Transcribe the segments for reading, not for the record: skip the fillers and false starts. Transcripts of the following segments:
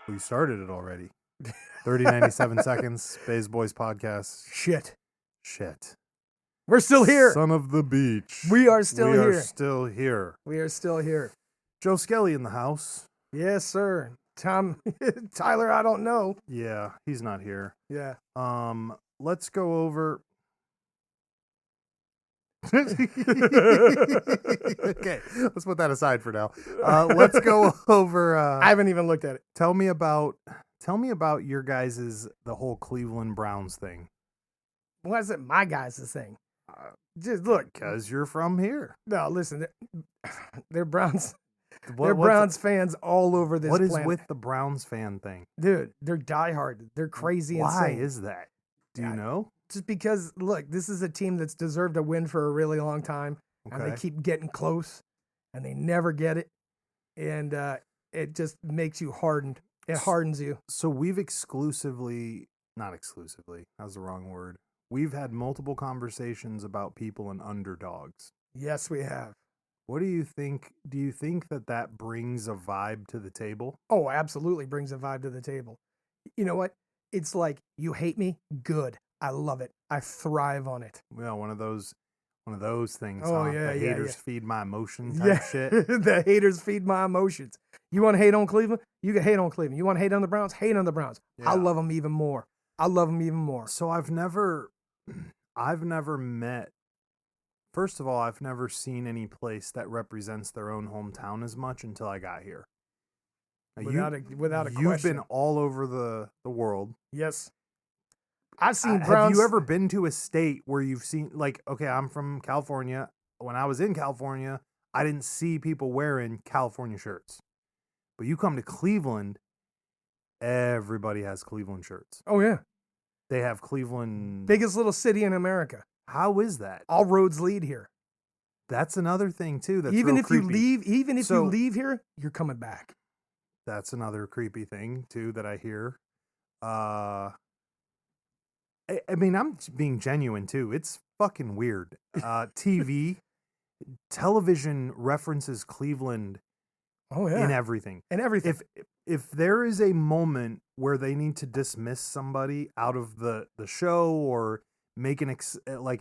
We started it already. 97 seconds. Bays Boys podcast. Shit. We're still here. Son of the beach. We are still here. We are still here. We are still here. Joe Skelly in the house. Yes, sir. Tyler, I don't know. Yeah, he's not here. Yeah. Let's go over. Okay, let's put that aside for now. Let's go over. I haven't even looked at it. Tell me about your guys's the whole Cleveland Browns thing. Why is it my guys' thing? Just look, because you're from here. No, listen, they're Browns. They're Browns fans all over this planet. What is with the Browns fan thing? Dude, they're diehard. They're crazy insane. Why is that? Do you know? Just because, look, this is a team that's deserved a win for a really long time. Okay. And they keep getting close, and they never get it. And it just makes you hardened. It hardens you. So we've not exclusively, that's the wrong word. We've had multiple conversations about people and underdogs. Yes, we have. What do you think? Do you think that brings a vibe to the table? Oh, absolutely brings a vibe to the table. You know what? It's like, you hate me? Good. I love it. I thrive on it. Well, one of those things. Oh, huh? yeah, the yeah, haters yeah. feed my emotion type shit. The haters feed my emotions. You want to hate on Cleveland? You can hate on Cleveland. You want to hate on the Browns? Hate on the Browns. Yeah. I love them even more. So I've never met. First of all, I've never seen any place that represents their own hometown as much until I got here. Now, Without a you've question. been all over the world. Yes. I've seen Browns. Have you ever been to a state where you've seen, like, okay, I'm from California. When I was in California, I didn't see people wearing California shirts. But you come to Cleveland, everybody has Cleveland shirts. Oh, yeah. They have Cleveland. Biggest little city in America. How is that? All roads lead here. That's another thing, too. That's even real if creepy. you leave here, you're coming back. That's another creepy thing, too, that I hear. I mean, I'm being genuine, too. It's fucking weird. Television references Cleveland in everything. And everything. If there is a moment where they need to dismiss somebody out of the show or make an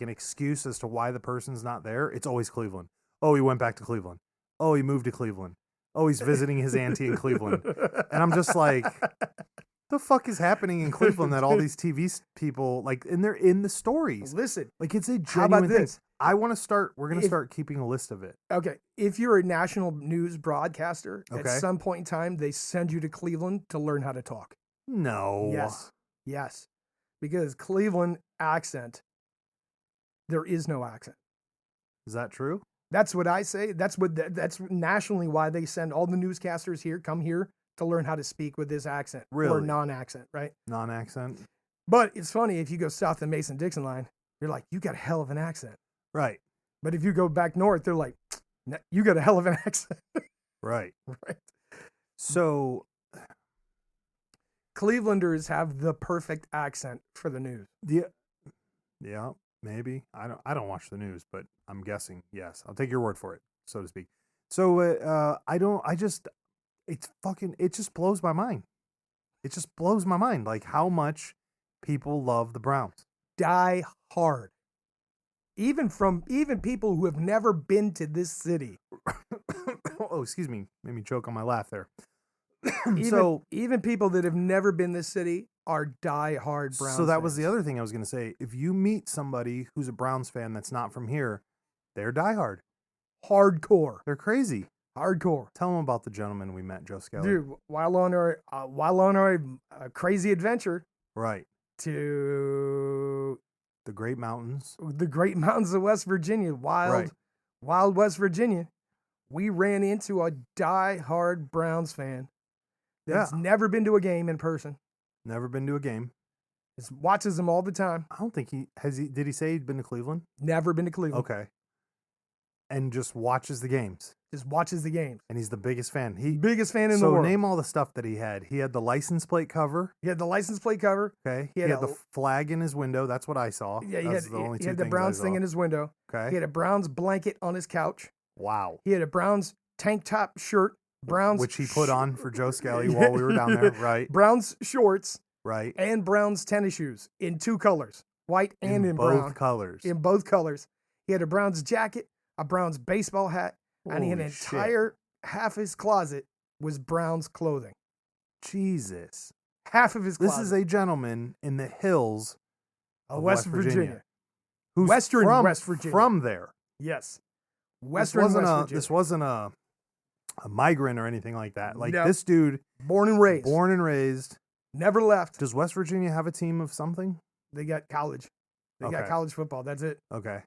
excuse as to why the person's not there, it's always Cleveland. Oh, he went back to Cleveland. Oh, he moved to Cleveland. Oh, he's visiting his auntie in Cleveland. And I'm just like, the fuck is happening in Cleveland that all these TV people, like, and they're in the stories. Listen. Like, it's a genuine how about thing. this? We're going to start keeping a list of it. Okay. If you're a national news broadcaster, Okay. at some point in time, they send you to Cleveland to learn how to talk. No. Yes. Because Cleveland accent, there is no accent. Is that true? That's what I say. That's nationally why they send all the newscasters come here to learn how to speak with this accent. Really? Or non-accent, right? Non-accent? But it's funny, if you go south of Mason-Dixon line, you're like, you got a hell of an accent. Right. But if you go back north, they're like, you got a hell of an accent. Right. Right. So Clevelanders have the perfect accent for the news. Yeah, maybe. I don't watch the news, but I'm guessing yes. I'll take your word for it, so to speak. So it just blows my mind. It just blows my mind, like, how much people love the Browns. Die hard. Even people who have never been to this city. Oh, excuse me. Made me choke on my laugh there. Even people that have never been this city are die-hard Browns So that fans. was the other thing I was going to say. If you meet somebody who's a Browns fan that's not from here, they're diehard. Hardcore. They're crazy. Hardcore. Tell them about the gentleman we met, Joe Skelly. Dude, while on our crazy adventure, right, to the Great Mountains of West Virginia, wild West Virginia, we ran into a die-hard Browns fan that's never been to a game in person. Never been to a game. Just watches them all the time. I don't think did he say he'd been to Cleveland? Never been to Cleveland. Okay. And just watches the games. Just watches the games. And he's the biggest fan. Biggest fan in the world. So name all the stuff that he had. He had the license plate cover. Okay. He had the flag in his window. That's what I saw. Yeah, he had the Browns thing in his window. Okay. He had a Browns blanket on his couch. Wow. He had a Browns tank top shirt Browns, which he put on for Joe Skelly while we were down there, right? Browns shorts, Right. and Browns tennis shoes in 2 colors, white and in both brown. colors. In both colors. He had a Browns jacket, a Browns baseball hat, and he had an Holy shit. entire half his closet was Browns clothing. Jesus. Half of his closet. This is a gentleman in the hills of West Virginia. who's Western from, West Virginia. From there. Yes. This Western West Virginia. This wasn't a migrant or anything like that. Like No. this dude, Born and raised. born and raised. Never left. Does West Virginia have a team of something? They got college. They got Okay. college football. That's it. Okay.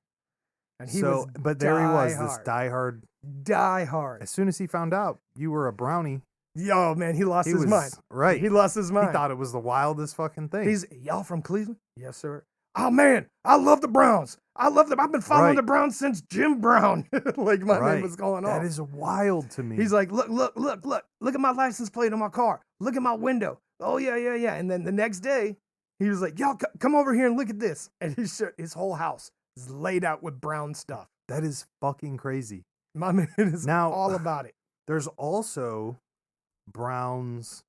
And he So, was but there he was, this diehard. diehard. Diehard. As soon as he found out you were a brownie, Yo, man, he lost he his was mind. right. He lost his mind. He thought it was the wildest fucking thing. He's, y'all from Cleveland? Yes, sir. Oh, man, I love the Browns. I love them. I've been following Right. the Browns since Jim Brown. Like, my man was going on. That is wild to me. He's like, look at my license plate on my car. Look at my window. Oh, yeah. And then the next day, he was like, y'all come over here and look at this. And his whole house is laid out with brown stuff. that is fucking crazy. My man is Now- all about it. There's also Browns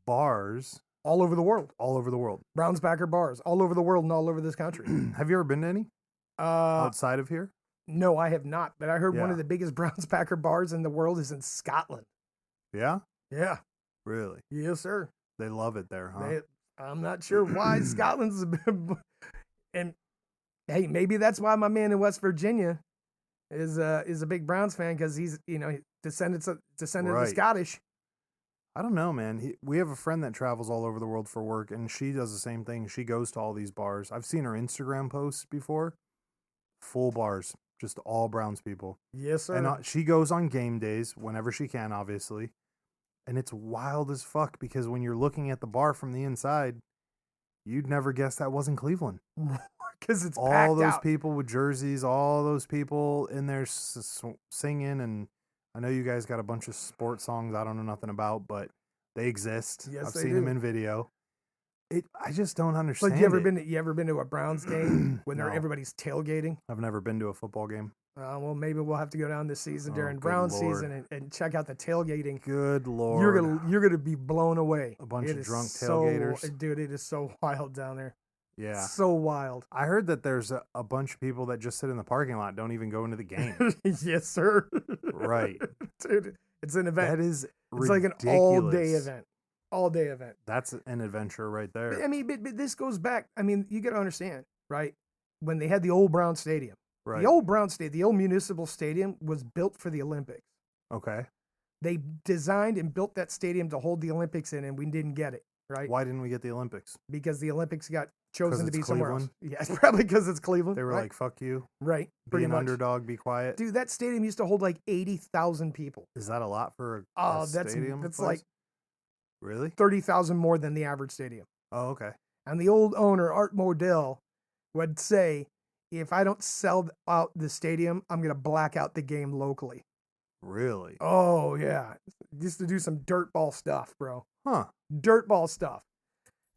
bars All over the world. all over the world. Browns backer bars all over the world and all over this country. Have you ever been to any outside of here? No, I have not. But I heard one Yeah. of the biggest Browns backer bars in the world is in Scotland. Yeah, Yeah. really. Yes, sir. They love it there, huh? I'm not sure why Scotland's a bit, and hey, maybe that's why my man in West Virginia is a big Browns fan, because he's descendant of Right. Scottish. I don't know, man. We have a friend that travels all over the world for work, and she does the same thing. She goes to all these bars. I've seen her Instagram posts before. Full bars, just all Browns people. Yes, sir. And she goes on game days whenever she can, obviously. And it's wild as fuck because when you're looking at the bar from the inside, you'd never guess that wasn't Cleveland. Because it's All packed those out. people with jerseys, all those people in there singing. And I know you guys got a bunch of sports songs I don't know nothing about, but they exist. Yes, I've they seen them do. in video. I just don't It's understand. like you ever it. been to a Browns game when No. everybody's tailgating? I've never been to a football game. Well, maybe we'll have to go down this season Oh, during good Browns Lord. season and check out the tailgating. Good Lord. You're gonna be blown away. A bunch It of is drunk so- tailgaters. dude. It is so wild down there. Yeah. So wild. I heard that there's a bunch of people that just sit in the parking lot, don't even go into the game. Yes, sir. Right. Dude, it's an event. That is It's ridiculous. like an all-day event. All-day event. That's an adventure right there. I mean, but this goes back. I mean, you got to understand, right? When they had the old Brown Stadium, Right. the old Brown Stadium, the old municipal stadium was built for the Olympics. Okay. They designed and built that stadium to hold the Olympics in, and we didn't get it, right? Why didn't we get the Olympics? Because the Olympics got chosen to it's be somewhere else. Cleveland? Yeah, it's probably because it's Cleveland. They were right? like, fuck you. right, Be pretty an much. underdog, be quiet. Dude, that stadium used to hold like 80,000 people. Is that a lot for a Oh, stadium? that's place? like Really? 30,000 more than the average stadium. Oh, okay. And the old owner, Art Modell, would say, if I don't sell out the stadium, I'm going to black out the game locally. Really? Oh, yeah. Used to do some dirtball stuff, bro. Huh. Dirtball stuff.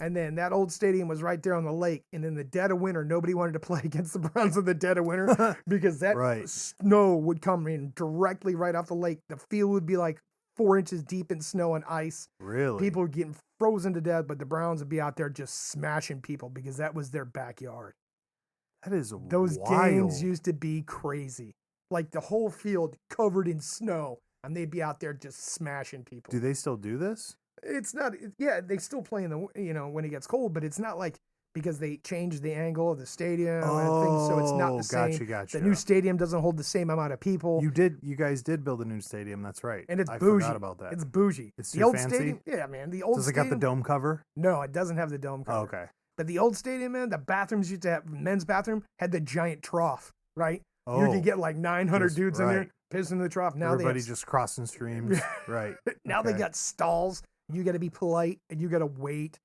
And then that old stadium was right there on the lake. And in the dead of winter, nobody wanted to play against the Browns in the dead of winter because that Right. snow would come in directly right off the lake. The field would be like 4 inches deep in snow and ice. Really? People were getting frozen to death, but the Browns would be out there just smashing people because that was their backyard. That is Those wild. games used to be crazy. Like the whole field covered in snow, and they'd be out there just smashing people. Do they still do this? It's not, yeah, they still play in the, when it gets cold, but it's not like because they changed the angle of the stadium and things, so it's not the same. Gotcha. The new stadium doesn't hold the same amount of people. You guys did build a new stadium. That's right. and it's I bougie. forgot about that. It's bougie. It's the too old fancy? stadium, yeah, man. The old Does it stadium. got the dome cover? No, it doesn't have the dome cover. Oh, okay. But the old stadium, man, the bathrooms used to have, men's bathroom had the giant trough, right? Oh, You could get like 900 just- dudes in there right. pissing in the trough. Now everybody they have, just crossing streams. Right. now they okay. got stalls. You got to be polite and you got to wait,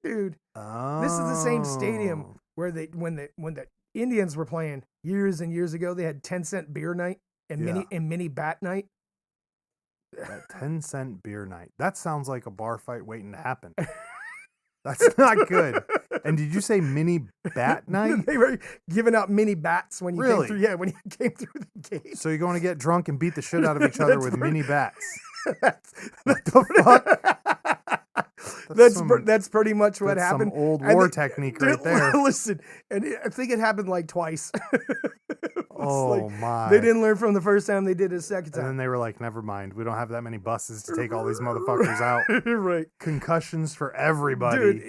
dude. Oh. This is the same stadium where when the Indians were playing years and years ago. They had 10-cent beer night and Yeah. mini bat night. That 10-cent beer night. That sounds like a bar fight waiting to happen. That's not good. And did you say mini bat night? They were giving out mini bats when you Really? came through. Yeah, when you came through the gate. So you're going to get drunk and beat the shit out of each other That's with right. mini bats. The fuck? That's pretty much what That's happened. some old And war they- technique dude, right there. Listen, I think it happened like twice. It's Oh like, my! they didn't learn from the first time; they did it a second And time. then they were like, "Never mind. We don't have that many buses to take all these motherfuckers out. Right. Concussions for everybody." Dude,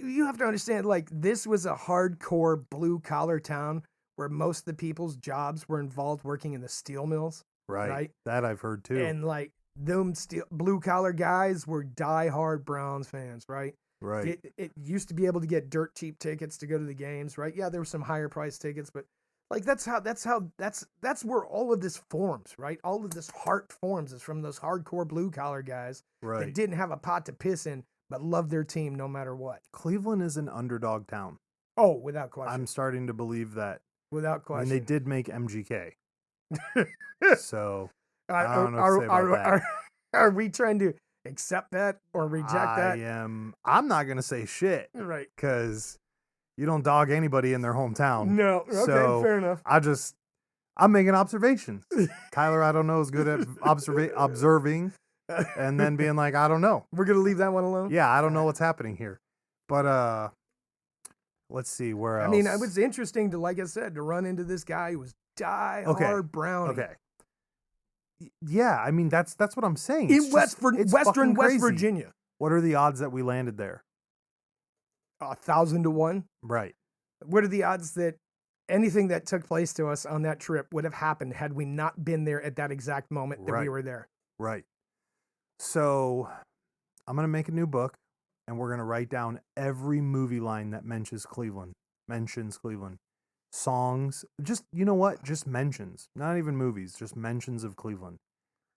you have to understand, like, this was a hardcore blue collar town where most of the people's jobs were involved working in the steel mills. right. right. That I've heard too. And like them blue collar guys were diehard Browns fans, right? right. It used to be able to get dirt cheap tickets to go to the games, right? Yeah, there were some higher price tickets, but like that's where all of this forms, right? All of this heart forms is from those hardcore blue collar guys that right. didn't have a pot to piss in, but loved their team no matter what. Cleveland is an underdog town. Oh, without question. I'm starting to believe that. Without I mean, question. they did make MGK. So Are, I don't know what to say about that. are we trying to accept that or reject that? I'm not gonna say shit Right. because you don't dog anybody in their hometown. No. Okay, So, fair enough. I'm making observations. Tyler, I don't know, is good at observing and then being like, I don't know. We're gonna leave that one alone. Yeah, I don't know what's happening here. But let's see where else. I mean, it was interesting to, like I said, to run into this guy who was diehard Brownie. Okay. Yeah, I mean that's what I'm saying. In It's just- it's Western fucking West crazy. Virginia. What are the odds that we landed there? 1,000 to 1. Right. What are the odds that anything that took place to us on that trip would have happened had we not been there at that exact moment that we Right. were there? Right. So I'm gonna make a new book, and we're gonna write down every movie line that mentions Cleveland. Songs, just you know what? Just mentions, not even movies, just mentions of Cleveland.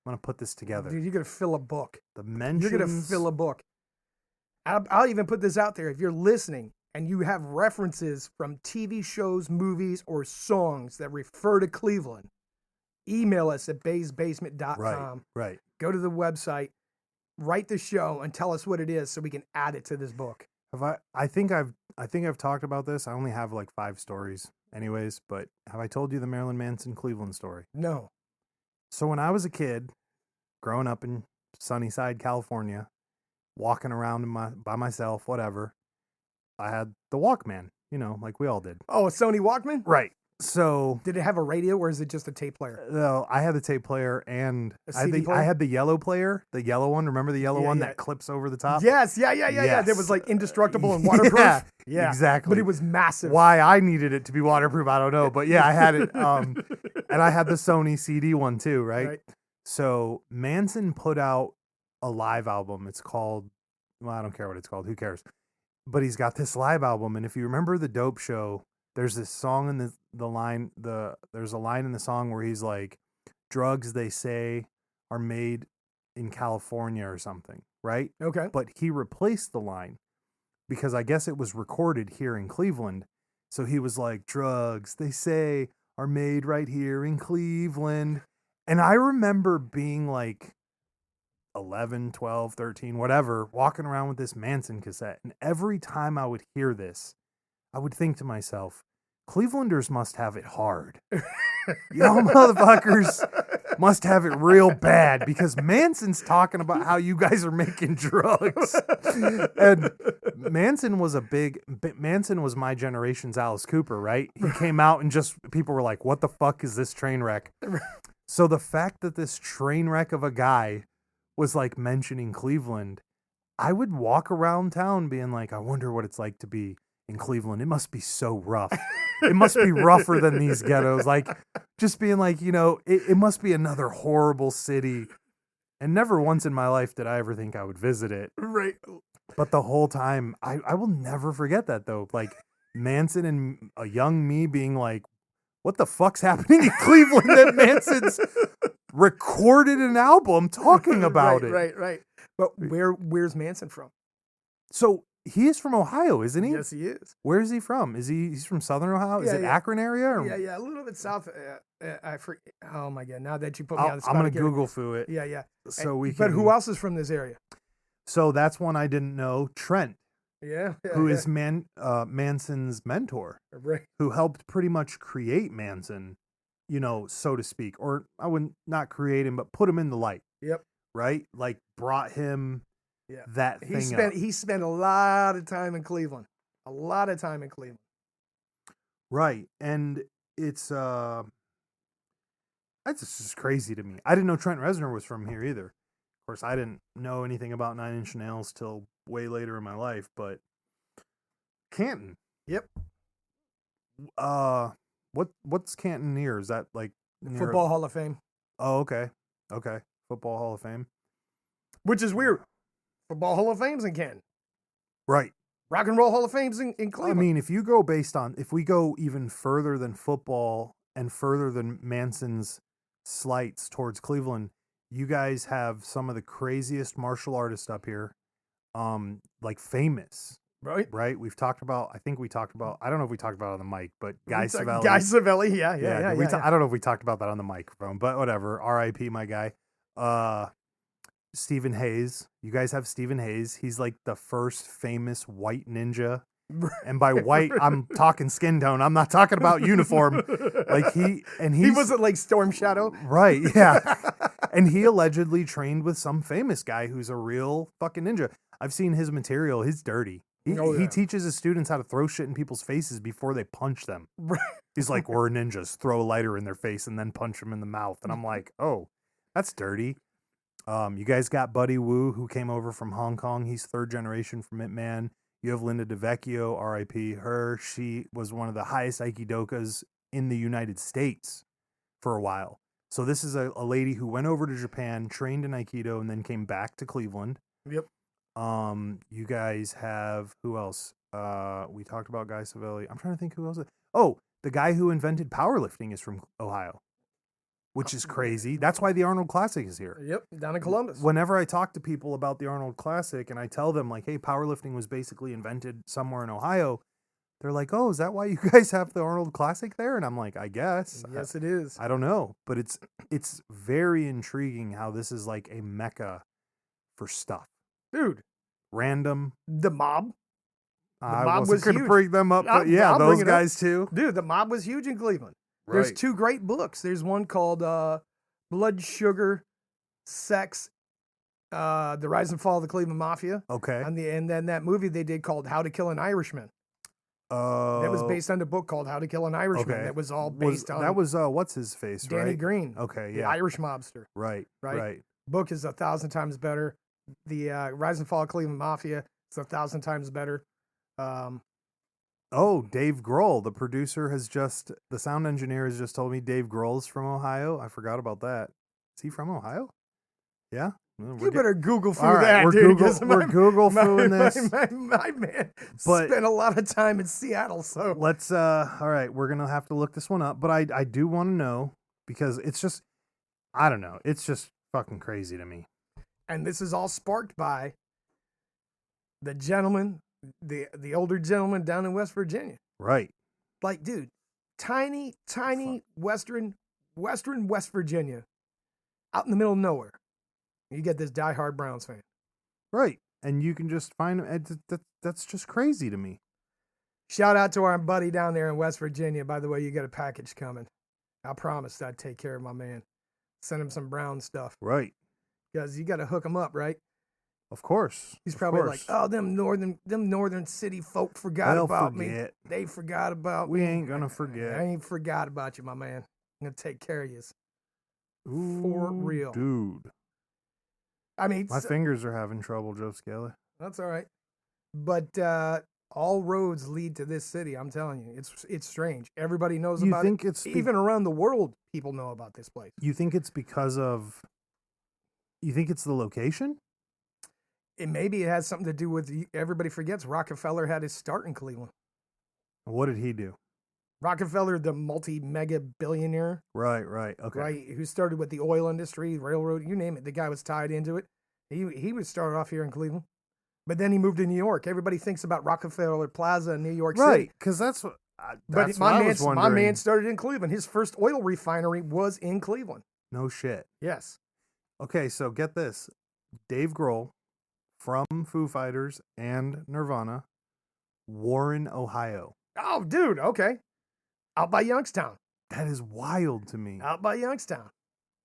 I'm gonna put this together. Dude, you're gonna fill a book. The mentions. You're gonna fill a book. I'll even put this out there. If you're listening and you have references from TV shows, movies, or songs that refer to Cleveland, email us at baysbasement.com. Right. Go to the website, write the show, and tell us what it is so we can add it to this book. I think I've talked about this. I only have like 5 stories, anyways. But have I told you the Marilyn Manson Cleveland story? No. So when I was a kid, growing up in Sunnyside, California, walking around by myself, whatever, I had the Walkman, like we all did. Oh, a Sony Walkman? Right. So Did it have a radio or is it just a tape player? no, I had the tape player and A I CD player? had the yellow player, the yellow one. Remember the yellow Yeah, one yeah. that clips over the top? Yes, yeah. That Yes. was like indestructible and waterproof. Yeah, exactly. But it was massive. Why I needed it to be waterproof, I don't know. But yeah, I had it. And I had the Sony CD one too, right? So Manson put out a live album. It's called, well, I don't care what it's called. Who cares? But he's got this live album. And if you remember the Dope Show, there's this song in there's a line in the song where he's like, drugs, they say, are made in California or something, right? Okay. But he replaced the line because I guess it was recorded here in Cleveland. So he was like, drugs, they say, are made right here in Cleveland. And I remember being like 11, 12, 13, whatever, walking around with this Manson cassette. And every time I would hear this, I would think to myself, Clevelanders must have it hard. Y'all motherfuckers must have it real bad because Manson's talking about how you guys are making drugs. And Manson was my generation's Alice Cooper, right? He came out and just people were like, what the fuck is this train wreck? So the fact that this train wreck of a guy was like mentioning Cleveland, I would walk around town being like, I wonder what it's like to be in Cleveland. It must be so rough. It must be rougher than these ghettos. Like just being like, it must be another horrible city. And never once in my life did I ever think I would visit it. Right. But the whole time, I will never forget that though. Like Manson and a young me being like, what the fuck's happening in Cleveland that Manson's recorded an album talking about it. Right. But where's Manson from? So he is from Ohio, isn't he? Yes, he is. Where is he from? He's from Southern Ohio? Is it Akron area? Or? Yeah, a little bit south. I forget. Oh my God! Now that you put me on the spot, I'm gonna Google foo it. Yeah. So we can. But who else is from this area? So that's one I didn't know. Trent, who is is Manson's mentor, right? Who helped pretty much create Manson, so to speak, or I wouldn't not create him, but put him in the light. Yep. right? Like brought him Yeah. that thing up. He spent a lot of time in Cleveland. A lot of time in Cleveland. Right. And it's that's just crazy to me. I didn't know Trent Reznor was from here either. Of course, I didn't know anything about Nine Inch Nails till way later in my life, but Canton. Yep. What's Canton near? Is that like near Football Hall of Fame. Oh, okay. Okay. Football Hall of Fame. Which is weird. Football Hall of Fame's in Canton. Right. Rock and Roll Hall of Fame's in Cleveland. I mean, if we go even further than football and further than Manson's slights towards Cleveland, you guys have some of the craziest martial artists up here. Like famous. Right. Right? I think we talked about, I don't know if we talked about it on the mic, but Guy Savelli. Guy Savelli, yeah. I don't know if we talked about that on the microphone, but whatever. R.I.P. my guy. Stephen Hayes. You guys have Stephen Hayes. He's like the first famous white ninja. And by white, I'm talking skin tone. I'm not talking about uniform. Like he wasn't like Storm Shadow. Right, yeah. And he allegedly trained with some famous guy who's a real fucking ninja. I've seen his material. He's dirty. He teaches his students how to throw shit in people's faces before they punch them. He's like, we're ninjas. Throw a lighter in their face and then punch them in the mouth. And I'm like, oh, that's dirty. You guys got Buddy Wu, who came over from Hong Kong. He's third generation from Ip Man. You have Linda DeVecchio, R.I.P. her. She was one of the highest Aikidokas in the United States for a while. So this is a lady who went over to Japan, trained in Aikido, and then came back to Cleveland. Yep. You guys have, who else? We talked about Guy Savelli. I'm trying to think who else. Oh, the guy who invented powerlifting is from Ohio, which is crazy. That's why the Arnold Classic is here. Yep, down in Columbus. Whenever I talk to people about the Arnold Classic and I tell them like, hey, powerlifting was basically invented somewhere in Ohio, they're like, oh, is that why you guys have the Arnold Classic there? And I'm like, I guess. Yes, it is. I don't know, but it's very intriguing how this is like a mecca for stuff. Dude. Random. The Mob. I wasn't going to bring them up, but yeah, those guys too. Dude, the Mob was huge in Cleveland. Right. There's two great books. There's one called Blood, Sugar, Sex, The Rise and Fall of the Cleveland Mafia. Okay. And then that movie they did called How to Kill an Irishman. That was based on the book called How to Kill an Irishman. Okay. That was all based on... That was, what's his face, Danny right? Green. Okay, yeah. The Irish mobster. Right. Book is 1,000 times better. The Rise and Fall of Cleveland Mafia is 1,000 times better. Dave Grohl, the producer, the sound engineer has just told me Dave Grohl's from Ohio. I forgot about that. Is he from Ohio? Yeah. You better Google foo right, that, we're dude. We're Google fooing this. My man spent a lot of time in Seattle, so let's. All right, we're gonna have to look this one up. But I do want to know because it's just, I don't know, it's just fucking crazy to me. And this is all sparked by the gentleman, the older gentleman down in West Virginia. Right. Like, dude, tiny western West Virginia, out in the middle of nowhere. You get this diehard Browns fan. Right. And you can just find that's just crazy to me. Shout out to our buddy down there in West Virginia. By the way, you got a package coming. I promised I'd take care of my man. Send him some Brown stuff. Right. Because you got to hook him up, right? Of course. He's probably like, oh, them northern city folk forgot about me. They forgot about me. We ain't gonna forget. I ain't forgot about you, my man. I'm gonna take care of you. Ooh, for real, dude. I mean, my fingers are having trouble, Joe Scala. That's all right. But all roads lead to this city. I'm telling you, it's strange. Everybody knows about it. Even around the world, people know about this place. You think it's because of? You think it's the location? Maybe it has something to do with, everybody forgets Rockefeller had his start in Cleveland. What did he do? Rockefeller, the multi-mega billionaire. Right, okay. Right, who started with the oil industry, railroad, you name it. The guy was tied into it. He was started off here in Cleveland. But then he moved to New York. Everybody thinks about Rockefeller Plaza in New York City. Right, because that's what I was wondering. My man started in Cleveland. His first oil refinery was in Cleveland. No shit. Yes. Okay, so get this. Dave Grohl from Foo Fighters and Nirvana, Warren, Ohio. Oh, dude, okay. Out by Youngstown. That is wild to me. Out by Youngstown.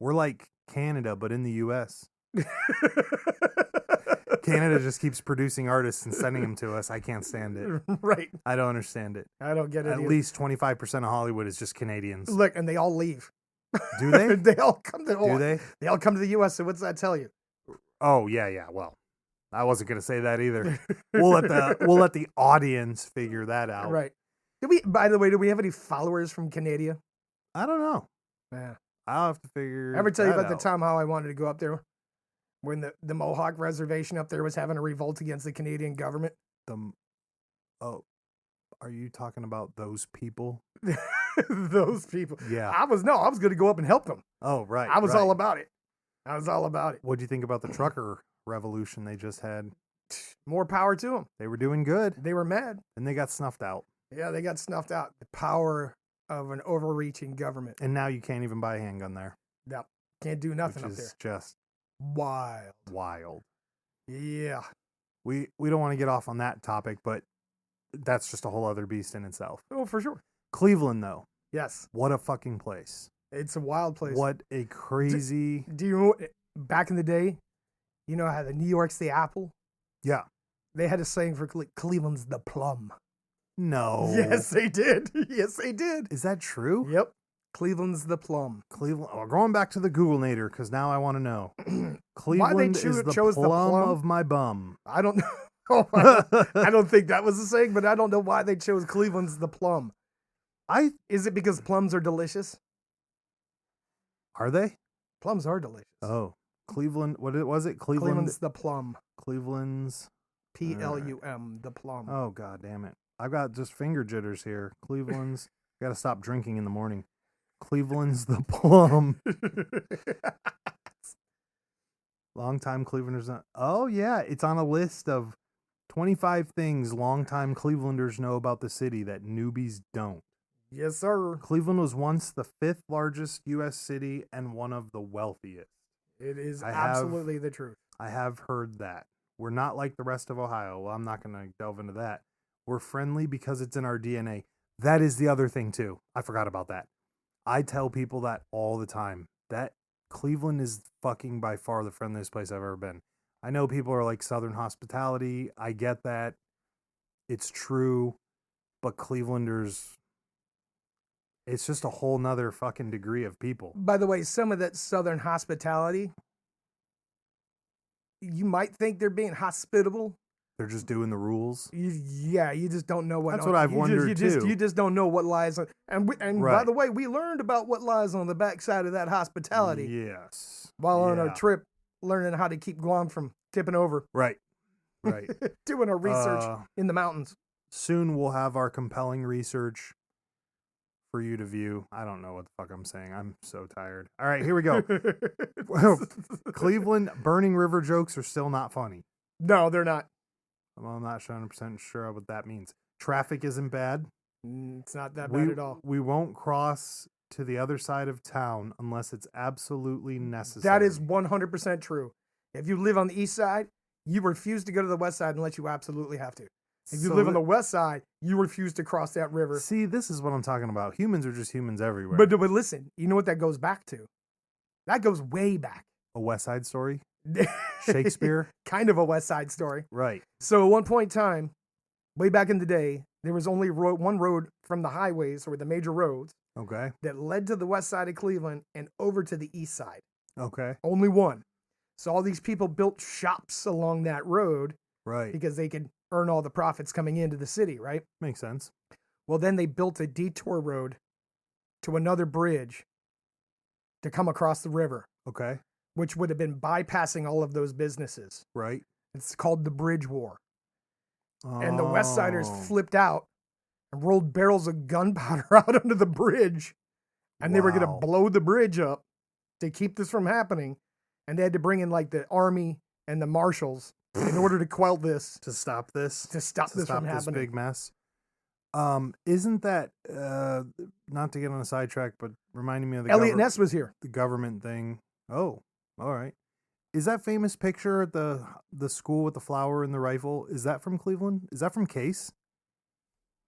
We're like Canada, but in the U.S. Canada just keeps producing artists and sending them to us. I can't stand it. Right. I don't understand it. I don't get it At either. least 25% of Hollywood is just Canadians. Look, and they all leave. Do they? They all come to Do they? They all come to the U.S. So what's that tell you? Oh, yeah. Well, I wasn't going to say that either. We'll let the audience figure that out. Right. By the way, do we have any followers from Canada? I don't know. Yeah. I'll have to figure Ever tell you that about the out. time how I wanted to go up there when the Mohawk reservation up there was having a revolt against the Canadian government? Oh, are you talking about those people? Those people. Yeah. I was going to go up and help them. Oh, right. I was right. all about it. I was all about it. What do you think about the trucker revolution they just had? More power to them. They were doing good, They were mad. and they got snuffed out. Yeah, they got snuffed out. The power of an overreaching government. And now you can't even buy a handgun there, Yep. Can't do nothing which up there. is just Wild. wild. Yeah. We don't want to get off on that topic, but that's just a whole other beast in itself. Oh, for sure. Cleveland, though, Yes. what a fucking place. It's a wild place. What a crazy. Do you know, back in the day, you know how the New York's the apple? Yeah. They had a saying for Cleveland's the plum. No. Yes, they did. Yes, they did. Is that true? Yep. Cleveland's the plum. Cleveland. Oh, going back to the Google Nader, because now I want to know. Cleveland is the chose the plum plum? of my bum. I don't know. I don't think that was the saying, but I don't know why they chose Cleveland's the plum. Is it because plums are delicious? Are they? Plums are delicious. Oh, Cleveland. What was it? Cleveland's the plum. Cleveland's. Plum, the plum. Oh, god damn it! I've got just finger jitters here. Cleveland's. Got to stop drinking in the morning. Cleveland's the plum. Longtime Clevelanders. Oh yeah, it's on a list of 25 things longtime Clevelanders know about the city that newbies don't. Yes, sir. Cleveland was once the 5th largest U.S. city and one of the wealthiest. It is I have- absolutely the truth. I have heard that. We're not like the rest of Ohio. Well, I'm not going to delve into that. We're friendly because it's in our DNA. That is the other thing, too. I forgot about that. I tell people that all the time. That Cleveland is fucking by far the friendliest place I've ever been. I know people are like Southern hospitality. I get that. It's true. But Clevelanders, it's just a whole nother fucking degree of people. By the way, some of that Southern hospitality, you might think they're being hospitable. They're just doing the rules. You just don't know what. That's what I've wondered, too. You just don't know what lies on. And by Right. the way, we learned about what lies on the backside of that hospitality Yes. while on Yeah. our trip, learning how to keep Guam from tipping over, Right. Right. doing our research Uh, in the mountains. Soon we'll have our compelling research for you to view. I don't know what the fuck I'm saying. I'm so tired. All right, here we go. Cleveland burning river jokes are still not funny. No, they're not. Well, I'm not 100% sure what that means. Traffic isn't bad. It's not that bad at all. We won't cross to the other side of town unless it's absolutely necessary. That is 100% true. If you live on the east side, you refuse to go to the west side unless you absolutely have to. If you So live on the west side, you refuse to cross that river. See, this is what I'm talking about. Humans are just humans everywhere. But listen, you know what that goes back to? That goes way back. A West Side Story? Shakespeare? Kind of a west side story. Right. So at one point in time, way back in the day, there was only one road from the highways or the major roads Okay. that led to the west side of Cleveland and over to the east side. Okay. Only one. So all these people built shops along that road Right. because they could earn all the profits coming into the city, right? Makes sense. Well, then they built a detour road to another bridge to come across the river, Okay. which would have been bypassing all of those businesses. Right. It's called the Bridge War. And the West Siders flipped out and rolled barrels of gunpowder out under the bridge. And they were going to Wow. blow the bridge up to keep this from happening. And they had to bring in like the army and the marshals in order to quell this, to stop this. to stop this from happening. big mess. Isn't that not to get on a sidetrack, but reminding me of the Elliot Ness was here. the government thing. Oh, all right. Is that famous picture at the school with the flower and the rifle? Is that from Cleveland? Is that from Case?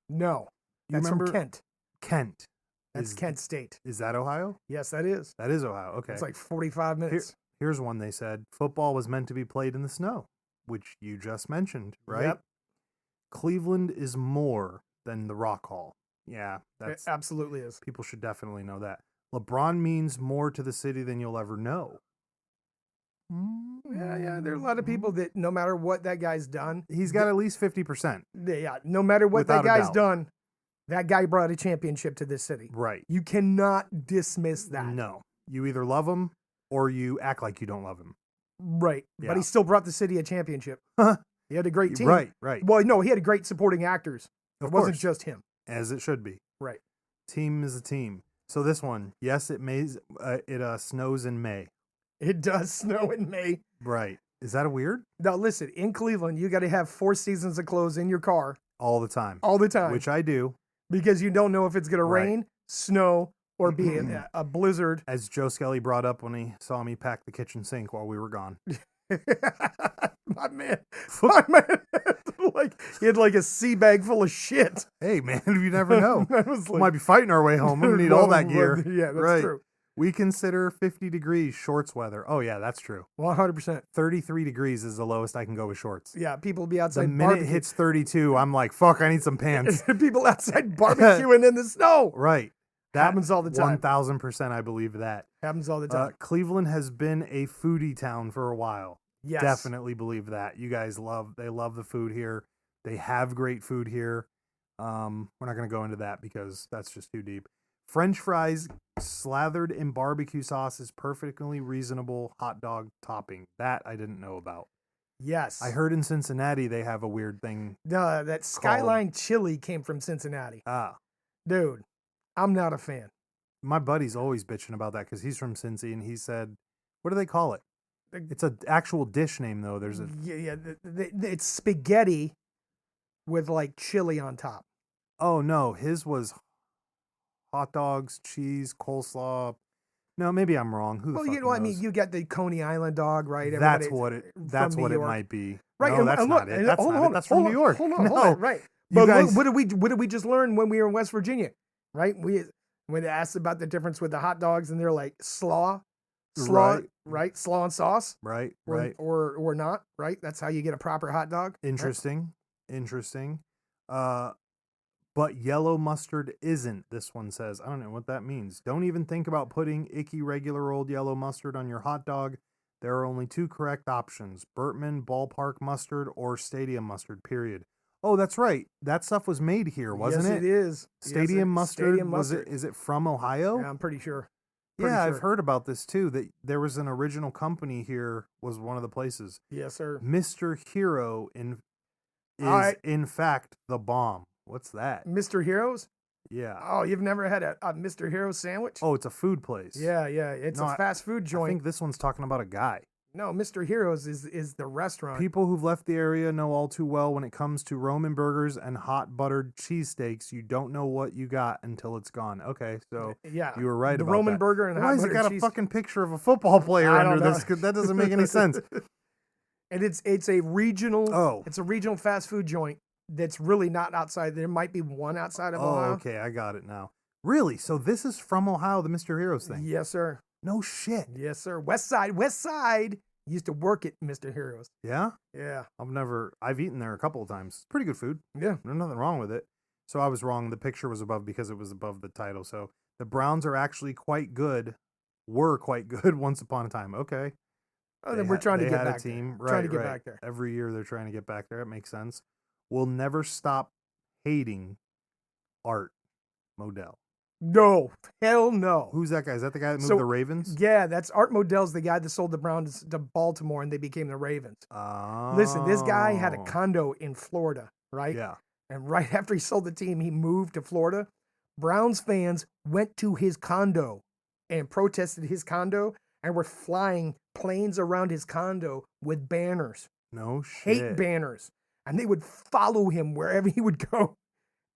No, You that's remember from Kent. Kent? That's Is- Kent State. Is that Ohio? Yes, that is. That is Ohio. Okay. It's like 45 minutes. Here's one they said. Football was meant to be played in the snow, which you just mentioned, right? Yep. Cleveland is more than the Rock Hall. Yeah, It that's absolutely is. people should definitely know that. LeBron means more to the city than you'll ever know. Yeah. There are a lot of people that no matter what that guy's done, He's got at least 50%. yeah, no matter what Without that a guy's doubt. done, that guy brought a championship to this city. Right. You cannot dismiss that. No. You either love him or you act like you don't love him. Right. Yeah. But he still brought the city a championship. He had a great team. Right. Well, no, he had great supporting actors. Of It wasn't course. just him. As it should be. Right. Team is a team. So this one, yes, it snows in May. It does snow in May. Right. Is that a weird? Now, listen, in Cleveland, you got to have 4 seasons of clothes in your car All the time. all the time Which I do. because you don't know if it's going to Right. rain, snow, or be a blizzard. As Joe Skelly brought up when he saw me pack the kitchen sink while we were gone. My man, like he had like a sea bag full of shit. Hey, man, you never know. I was We might be fighting our way home. We don't need all that gear. Yeah, that's Right. true. We consider 50 degrees shorts weather. Oh, yeah, that's true. 100%. 33 degrees is the lowest I can go with shorts. Yeah, people be The outside minute it barbecuing. hits 32, I'm like, fuck, I need some pants. People outside barbecuing in the snow. Right. That Happens all the time. 1,000% I believe that. Happens all the time. Cleveland has been a foodie town for a while. Yes. Definitely believe that. You guys love the food here. They have great food here. We're not going to go into that because that's just too deep. French fries slathered in barbecue sauce is perfectly reasonable hot dog topping. That I didn't know about. Yes. I heard in Cincinnati they have a weird thing. that Skyline chili came from Cincinnati. Dude, I'm not a fan. My buddy's always bitching about that because he's from Cincy and he said, what do they call it? It's an actual dish name though. There's a Yeah. It's spaghetti with like chili on top. Oh no, his was hot dogs, cheese, coleslaw. No, maybe I'm wrong. Who the Well, fuck you know, I mean, knows? you got the Coney Island dog, right? That's Everybody's what it. from That's New what it York. might be. Right, No, and that's look, not it. and That's hold not on, it. That's from New York. Hold on, No, hold on. Right. You But guys. what did we just learn when we were in West Virginia? Right? When they asked about the difference with the hot dogs, and they're like slaw, right? Slaw and sauce, Right. or, Right. or not, right? That's how you get a proper hot dog. right? Interesting. Interesting. But yellow mustard isn't, this one says. I don't know what that means. Don't even think about putting icky regular old yellow mustard on your hot dog. There are only 2 correct options. Burtman Ballpark mustard or stadium mustard, period. Oh, that's right. That stuff was made here, wasn't Yes, it? it is. Stadium Yes, mustard. Stadium Was mustard. it? Is it from Ohio? Yeah, I'm pretty sure. Yeah, I've sure. heard about this too. That there was an original company here. Was one of the places. Yes, sir. Mr. Hero is I- in fact the bomb. What's that? Mr. Heroes? Yeah. Oh, you've never had a Mr. Hero sandwich? Oh, it's a food place. Yeah. It's No, a fast food I joint. think this one's talking about a guy. No, Mr. Heroes is the restaurant. People who've left the area know all too well when it comes to Roman burgers and hot buttered cheesesteaks, you don't know what you got until it's gone. Okay, so Yeah, you were right the about Roman that. burger and Why hot has it buttered got cheese. a fucking picture of a football player I don't under know. this? 'Cause that doesn't make any sense. And it's a regional. Oh. It's a regional fast food joint that's really not outside. There might be one outside of Ohio. Okay, I got it now. Really? So this is from Ohio, the Mr. Heroes thing? Yes, sir. No shit. Yes, sir. West Side used to work at Mr. Heroes. Yeah? Yeah. I've eaten there a couple of times. It's pretty good food. Yeah. There's nothing wrong with it. So I was wrong. The picture was above because it was above the title. So the Browns are actually were quite good once upon a time. Okay. Oh, then we're trying to They get had a back team. there. Trying to Right, get right. back there. Every year they're trying to get back there. It makes sense. We'll never stop hating Art Modell. No, hell no. Who's that guy? Is that the guy that moved So, the Ravens? Yeah, that's Art Modell's the guy that sold the Browns to Baltimore and they became the Ravens. Oh. Listen, this guy had a condo in Florida, right? Yeah. And right after he sold the team, he moved to Florida. Browns fans went to his condo and protested his condo and were flying planes around his condo with banners, No shit. hate banners. And they would follow him wherever he would go.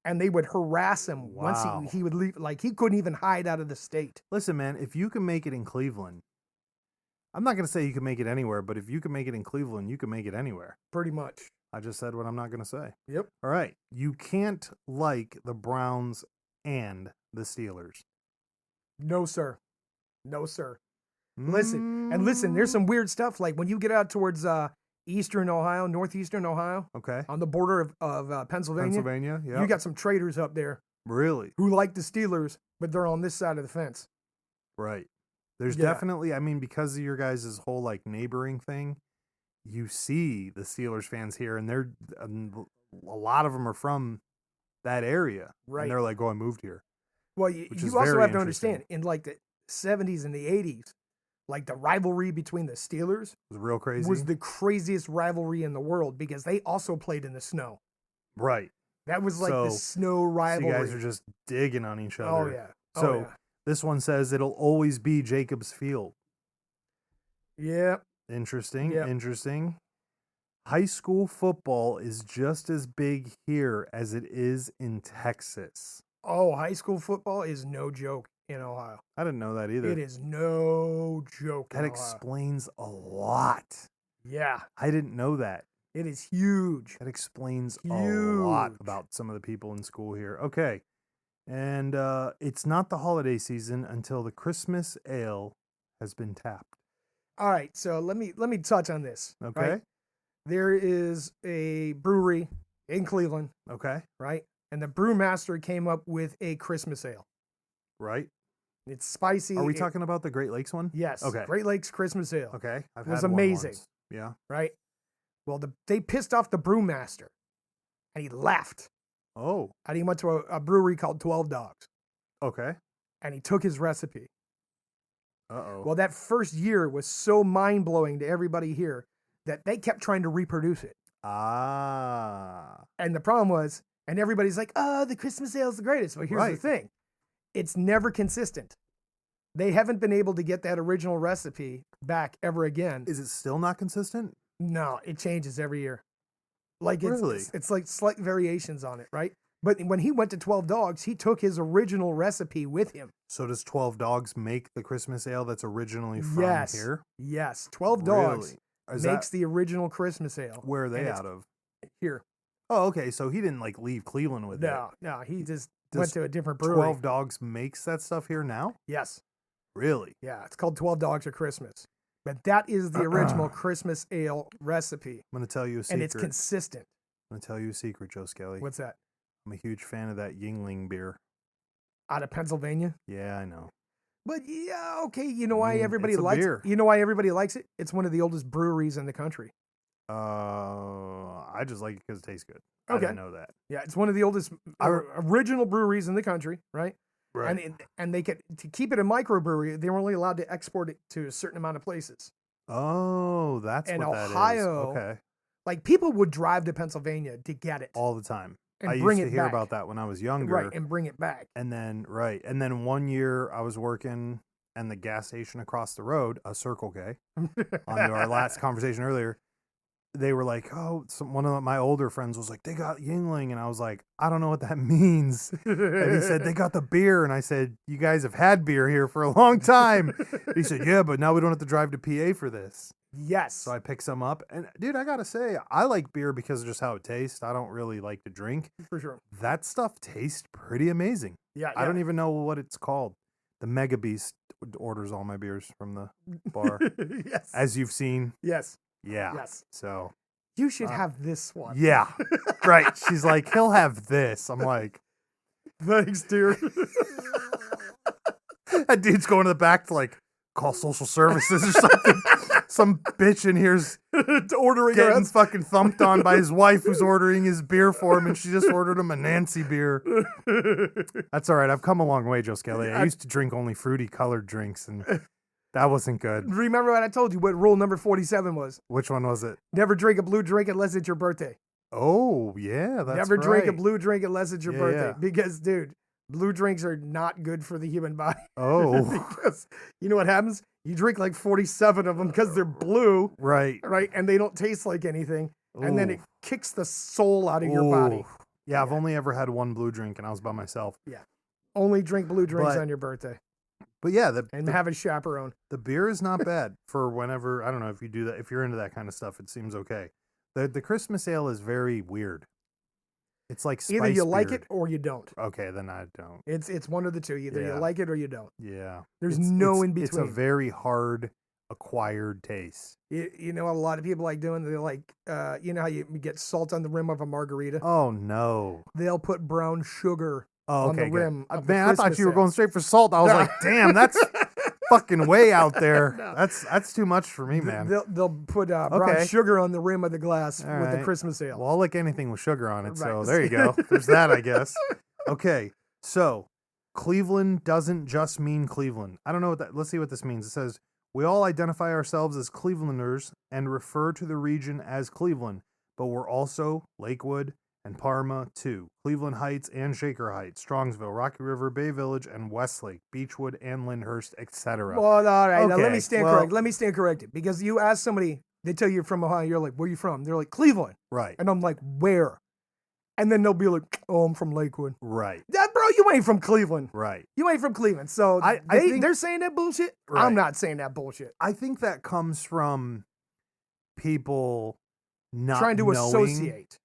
And they would harass him Wow. once he would leave. Like he couldn't even hide out of the state. Listen, man, if you can make it in Cleveland, I'm not going to say you can make it anywhere, but if you can make it in Cleveland, you can make it anywhere. Pretty much. I just said what I'm not going to say. Yep. All right. You can't like the Browns and the Steelers. No, sir. No, sir. Listen, there's some weird stuff. Like when you get out towards eastern Ohio, northeastern Ohio, Okay. on the border of Pennsylvania, Pennsylvania, yeah. you got some traders up there Really? who like the Steelers, but they're on this side of the fence. Right. There's Yeah. definitely, I mean, because of your guys' whole like neighboring thing, you see the Steelers fans here, and they're a lot of them are from that area, Right. And they're like, "Oh, I moved here." Well, Which you is also very have to interesting. understand, in like the 70s and the 80s, like the rivalry between the Steelers It was real crazy. was the craziest rivalry in the world because they also played in the snow. Right. That was like the So- snow So rivalry. you guys are just digging on each other. Oh yeah. So this one says it'll always be Jacobs Field. yeah. Interesting. Yep. Interesting. High school football is just as big here as it is in Texas. Oh, high school football is no joke in Ohio. I didn't know that either. It is no joke. That in Ohio. explains a lot. Yeah, I didn't know that. it is huge. That explains a lot Huge. about some of the people in school here. Okay. And it's not the holiday season until the Christmas ale has been tapped. All right, so let me touch on this. Okay. right? There is a brewery in Cleveland, Okay. right? And the brewmaster came up with a Christmas ale. Right. It's spicy. Are we it- talking about the Great Lakes one? Yes. Okay. Great Lakes Christmas Ale. Okay. I've It was had one amazing. once. Yeah. Right. Well, they pissed off the brewmaster, and he left. Oh. And he went to a brewery called 12 Dogs, Okay. and he took his recipe. Uh-oh. Well, that first year was so mind blowing to everybody here that they kept trying to reproduce it. Ah. And the problem was, and everybody's like, "Oh, the Christmas ale is the greatest." But here's the Right. thing: it's never consistent. They haven't been able to get that original recipe back ever again. Is it still not consistent? No, it changes every year. Like Really? it's like slight variations on it, right? But when he went to 12 Dogs, he took his original recipe with him. So does 12 Dogs make the Christmas ale that's originally from Yes. here? Yes, 12 Dogs Really? Is makes that the original Christmas ale. where are they and it's out of? Here. Oh, okay. So he didn't like leave Cleveland with No, he just Does went to a different it. brewery. 12 Dogs makes that stuff here now? Yes. Really? Yeah, it's called 12 Dogs for Christmas. But that is the original Christmas ale recipe, I'm going to tell you a secret. and it's consistent. I'm going to tell you a secret, Joe Skelly. What's that? I'm a huge fan of that Yingling beer. Out of Pennsylvania? Yeah, I know. But yeah, okay, you know why mean, everybody it's a likes beer. it? You know why everybody likes it? It's one of the oldest breweries in the country. I just like it because it tastes good. I Okay. didn't know that. Yeah, it's one of the oldest original breweries in the country, right? Right. And they could, to keep it a microbrewery, they were only allowed to export it to a certain amount of places. Oh, that's And what that is. Ohio- Okay. Like people would drive to Pennsylvania to get it All the time. and I bring used it to hear back. about that when I was younger. Right, and bring it back. And then one year I was working and the gas station across the road, a Circle K, on our last conversation earlier, they were like, "Oh, one of my older friends was like, they got Yingling," and I was like, "I don't know what that means." And he said, "They got the beer," and I said, "You guys have had beer here for a long time." He said, "Yeah, but now we don't have to drive to PA for this." Yes. So I picked some up, and dude, I gotta say, I like beer because of just how it tastes. I don't really like to drink. For sure. That stuff tastes pretty amazing. Yeah. I don't even know what it's called. The Mega Beast orders all my beers from the bar, Yes. as you've seen. Yes. Yeah. Yes. So You should have this one. yeah, right. She's like, he'll have this. I'm like, Thanks, dude. that dude's going to the back to like call social services or something. Some bitch in here's Ordering getting us. fucking thumped on by his wife who's ordering his beer for him, and she just ordered him a Nancy beer. That's all right. I've come a long way, Joe Skelly. I used to drink only fruity colored drinks, and that wasn't good. Remember what I told you? What rule number 47 was? Which one was it? Never drink a blue drink unless it's your birthday. Oh, yeah, that's Never drink a right. blue drink unless it's your Yeah, birthday. yeah. Because, dude, blue drinks are not good for the human body. Oh, Because you know what happens? You drink like 47 of them because they're blue, right. right? And they don't taste like anything. And then it Ooh. kicks the soul out of your body. Ooh. Yeah, I've only ever had one blue drink, and I was by myself. Only drink blue drinks But- on your birthday But yeah, and have a chaperone. the beer is not bad for whenever. I don't know if you do that. If you're into that kind of stuff, it seems okay. The Christmas ale is very weird. It's like Either you spice like beard. it or you don't. Okay, then I don't. It's one of the two. Either you Yeah. like it or you don't. Yeah. There's no in It's a between. very hard acquired taste. You know what a lot of people like doing? They like, you know how you get salt on the rim of a margarita? Oh no. They'll put brown sugar Oh, on the okay. Good. rim of the Man, I thought Christmas you were ale. going straight for salt. I was like, damn, that's fucking way out there. No. That's too much for me, man. They'll put brown Okay. sugar on the rim of the glass All with the right. Christmas ale. Well, I'll lick anything with sugar on it. So Right. there you go. There's that, I guess. Okay. So Cleveland doesn't just mean Cleveland. I don't know what that. Let's see what this means. It says we all identify ourselves as Clevelanders and refer to the region as Cleveland, but we're also Lakewood and Parma too. Cleveland Heights and Shaker Heights, Strongsville, Rocky River, Bay Village, and Westlake, Beechwood and Lyndhurst, etc. Well, all right. Now let Okay, me stand well- correct. Let me stand corrected because you ask somebody, they tell you you're from Ohio. You're like, where you from? They're like Cleveland, Right. and I'm like, where? And then they'll be like, oh, I'm from Lakewood. Right. That bro, you ain't from Cleveland. Right. You ain't from Cleveland. So I think- they're saying that bullshit. Right. I'm not saying that bullshit. I think that comes from people not Trying to knowing associate.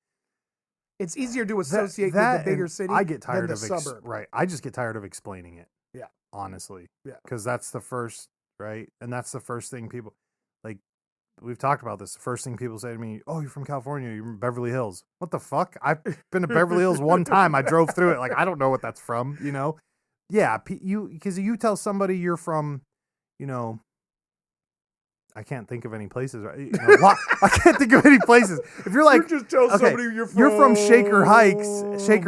It's easier to associate that with the bigger and city I get tired than the of suburb. right. I just get tired of explaining it. Yeah. Honestly. Yeah. Because that's the first right, and that's the first thing people like. We've talked about this. The first thing people say to me, "Oh, you're from California. You're from Beverly Hills." What the fuck? I've been to Beverly Hills one time. I drove through it. Like I don't know what that's from. You know? Yeah. Because you tell somebody you're from, you know. I can't think of any places. Right? You know, I can't think of any places. If you're like, You just tell okay, somebody you're from Shaker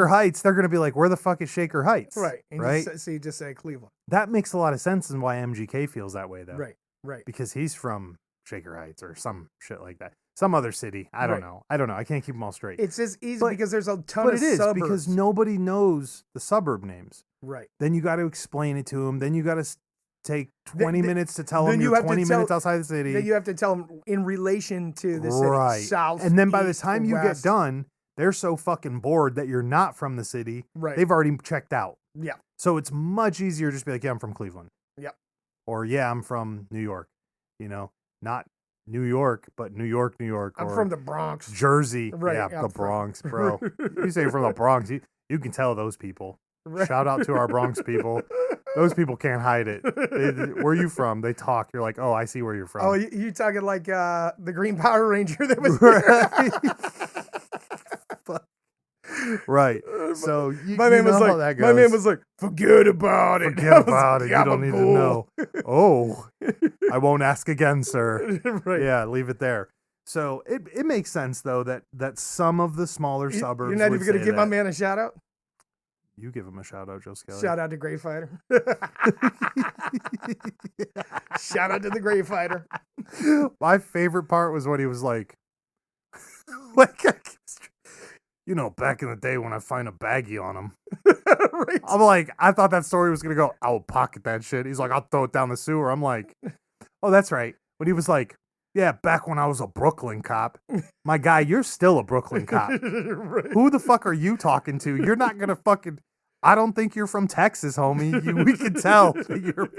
Heights, they're gonna be like, "Where the fuck is Shaker Heights?" Right. And Right. So you just say Cleveland. That makes a lot of sense in why MGK feels that way, though. Right. Right. Because he's from Shaker Heights or some shit like that. Some other city. I don't Right. know. I don't know. I can't keep them all straight. It's just easy But- because there's a ton But of it is suburbs. because nobody knows the suburb names. Right. Then you got to explain it to them. Then you got to take 20 Th- minutes to tell then them you you're have to 20 tell- minutes outside the city. Then you have to tell them in relation to the city. Right. South. And then by the east, time you west. get done, they're so fucking bored that you're not from the city. Right. They've already checked out. Yeah. So it's much easier to just be like, yeah, I'm from Cleveland. Yep. Or yeah, I'm from New York. You know, not New York, but New York, New York. I'm or from the Bronx. Jersey. Right, Yeah, I'm the from- Bronx, bro. You say you're from the Bronx, you can tell those people. Right. Shout out to our Bronx people. Those people can't hide it. Where are you from? They talk. You're like, oh, I see where you're from. Oh, you talking like the Green Power Ranger that was Right. So you, my you man was know like, how that my man goes. was like, forget about it. I Forget was about like, it. You don't need to "Gabagool." know. Oh, I won't ask again, sir. Right. Yeah, leave it there. So it makes sense though that some of the smaller suburbs. You're not would even going to say give my that. man a shout out? You give him a shout out, Joe Skelly. Shout out to Grey Fighter. Shout out to the Grey Fighter. My favorite part was when he was like, like, you know, back in the day when I find a baggie on him. Right. I'm like, I thought that story was gonna go, I'll pocket that shit. He's like, I'll throw it down the sewer. I'm like, oh, that's right. When he was like, yeah, back when I was a Brooklyn cop. My guy, you're still a Brooklyn cop. Right. Who the fuck are you talking to? You're not gonna fucking. I don't think you're from Texas, homie. We can tell that you're.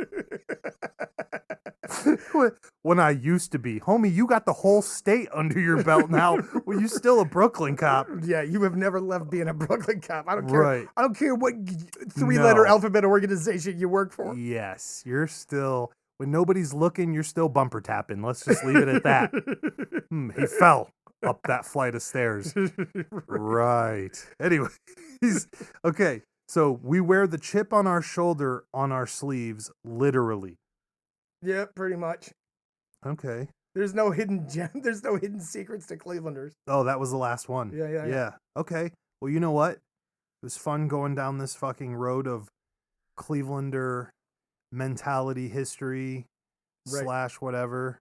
When I used to be, homie, you got the whole state under your belt now. Well, you still a Brooklyn cop, Yeah, you have never left being a Brooklyn cop. I don't care. right? I don't care what 3-letter No. alphabet organization you work for. Yes, you're still. When nobody's looking, you're still bumper tapping. Let's just leave it at that. He fell up that flight of stairs. Right. Anyway, okay. So we wear the chip on our shoulder on our sleeves, literally. Yeah, pretty much. Okay. There's no hidden gem. There's no hidden secrets to Clevelanders. Oh, that was the last one. Yeah. Okay. Well, you know what? It was fun going down this fucking road of Clevelander mentality, history, Right. / whatever.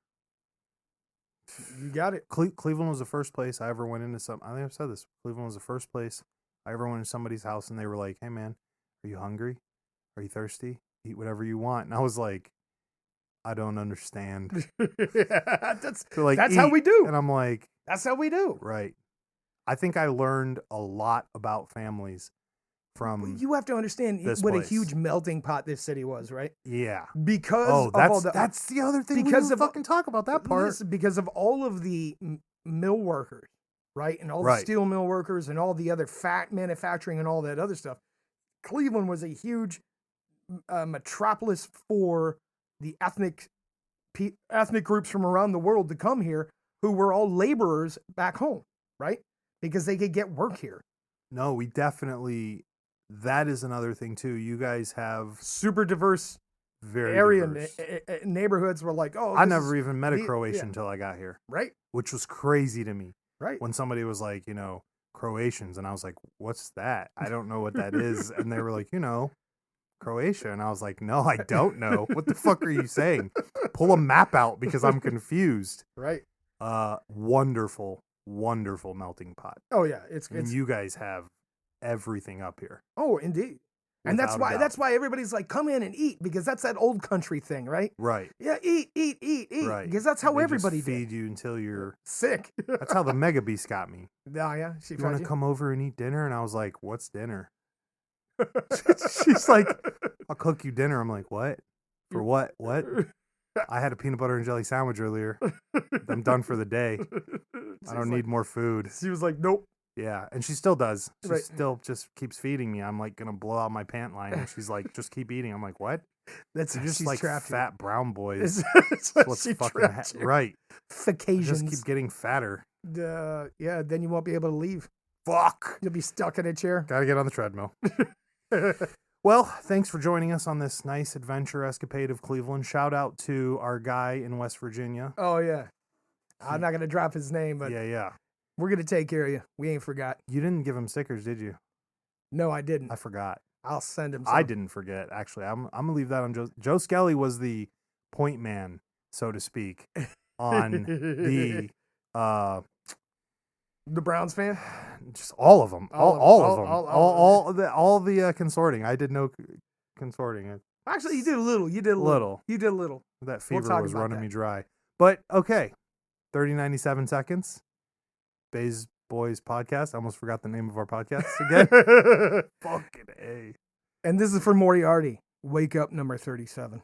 You got it. Cleveland was the first place I ever went into some. I think I've said this. Cleveland was the first place I ever went into somebody's house and they were like, "Hey man, are you hungry? Are you thirsty? Eat whatever you want." And I was like, "I don't understand." that's They're like, that's how "Eat." we do. And I'm like, That's how we do. right. I think I learned a lot about families from You have to understand this what place. a huge melting pot this city was, right? yeah. Because Oh, of all that's the the other thing. because we didn't of- fucking talk about that part. listen, because of all of the mill workers right? And all the Right. steel mill workers and all the other fat manufacturing and all that other stuff. Cleveland was a huge metropolis for the ethnic groups from around the world to come here who were all laborers back home, right? Because they could get work here. No, we definitely. That is another thing too. You guys have Super diverse very area diverse. neighborhoods were like, oh, I this never is- even met a the- Croatian yeah. until I got here, right, which was crazy to me. right. When somebody was like, Croatians, and I was like, what's that? I don't know what that is. And they were like, Croatia. And I was like, no, I don't know. What the fuck are you saying? Pull a map out because I'm confused. Right. Wonderful, wonderful melting pot. Oh yeah, And you guys have everything up here. oh indeed. And Without a doubt. that's why everybody's like, come in and eat, because that's that old country thing, right? Right. Yeah, eat, Right. because that's how They everybody just feed you until you're. sick. That's how the Mega Beast got me. Oh yeah, she You want fed to you. come over and eat dinner? And I was like, what's dinner? She's like, I'll cook you dinner. I'm like, what? For what? What? I had a peanut butter and jelly sandwich earlier. I'm done for the day. I don't need more food. She was like, nope. Yeah. And she still does. She Right. still just keeps feeding me. I'm like, going to blow out my pant line. And she's like, just keep eating. I'm like, what? That's They're how just she's like trapped you. fat brown boys. That's how What's she fucking trapped you. right. I Vacations. just keep getting fatter. Yeah, then you won't be able to leave. Fuck. You'll be stuck in a chair. Gotta get on the treadmill. Well, thanks for joining us on this nice adventure escapade of Cleveland. Shout out to our guy in West Virginia. Oh yeah. I'm not gonna drop his name, but Yeah. we're gonna take care of you. We ain't forgot. You didn't give him stickers, did you? No, I didn't. I forgot. I'll send him some. I didn't forget, actually. I'm gonna leave that on Joe. Joe Skelly was the point man, so to speak, on the The Browns fan? just all of them. All All of of them. them. All- All the consorting. I did no consorting. Actually, you did a little. You did a little. You did a little. That We'll fever talk was about running that. me dry. But okay, 30-97 seconds. Bays Boys podcast. I almost forgot the name of our podcast again. Fucking A. And this is for Moriarty. Wake up number 37.